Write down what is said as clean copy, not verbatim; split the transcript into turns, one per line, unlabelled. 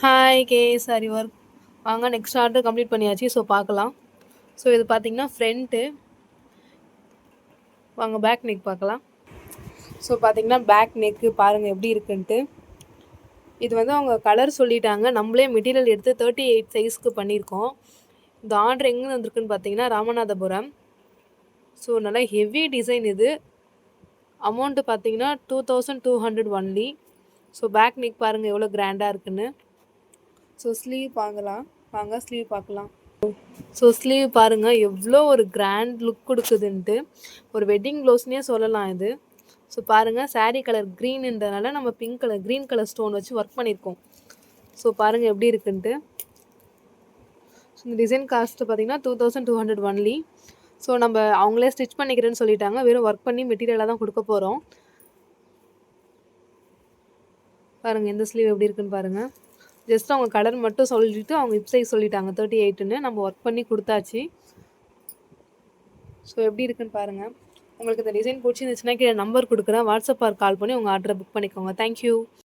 Hi sorry work வாங்க next order complete பண்ணியாச்சு. So பார்க்கலாம். ஸோ இது பார்த்தீங்கன்னா ஃப்ரண்ட்டு. வாங்க பேக் நெக் பார்க்கலாம். ஸோ பார்த்தீங்கன்னா பேக் நெக்கு பாருங்கள் எப்படி இருக்குன்ட்டு. இது வந்து அவங்க கலர் சொல்லிட்டாங்க. நம்மளே மெட்டீரியல் எடுத்து 38 சைஸ்க்கு பண்ணியிருக்கோம். இந்த ஆர்டர் எங்கே வந்திருக்குன்னு பார்த்தீங்கன்னா ராமநாதபுரம். ஸோ நல்லா ஹெவி டிசைன் இது. அமௌண்ட்டு பார்த்தீங்கன்னா 2200 ஒன்லி. ஸோ பேக் நெக் பாருங்கள் எவ்வளோ கிராண்டாக இருக்குன்னு. ஸோ ஸ்லீவ் வாங்க ஸ்லீவ் பார்க்கலாம். ஸோ ஸ்லீவ் பாருங்கள் எவ்வளோ ஒரு கிராண்ட் லுக் கொடுக்குதுன்ட்டு. ஒரு வெட்டிங் ப்ளவுஸ்னே சொல்லலாம் இது. ஸோ பாருங்கள் சாரீ கலர் க்ரீன்ன்றதுனால நம்ம க்ரீன் கலர் ஸ்டோன் வச்சு ஒர்க் பண்ணியிருக்கோம். ஸோ பாருங்கள் எப்படி இருக்குன்ட்டு. ஸோ இந்த டிசைன் காஸ்ட்டு பார்த்தீங்கன்னா 2200 ஒன்லி. ஸோ நம்ம அவங்களே ஸ்டிச் பண்ணிக்கிறேன்னு சொல்லிட்டாங்க. வெறும் ஒர்க் பண்ணி மெட்டீரியலாக தான் கொடுக்க போகிறோம். பாருங்கள் எந்த ஸ்லீவ் எப்படி இருக்குன்னு பாருங்கள். ஜஸ்ட் அவங்க கலர் மட்டும் சொல்லிவிட்டு அவங்க ஹிப் சைஸ் சொல்லிட்டாங்க 38ன்னு. நம்ம ஒர்க் பண்ணி கொடுத்தாச்சு. ஸோ எப்படி இருக்குன்னு பாருங்கள். உங்களுக்கு இந்த டிசைன் பிடிச்சிருந்துச்சுன்னா கீழே நம்பர் கொடுக்குறேன். வாட்ஸ்அப் கால் பண்ணி உங்கள் ஆர்டரை புக் பண்ணிக்கோங்க. தேங்க்யூ.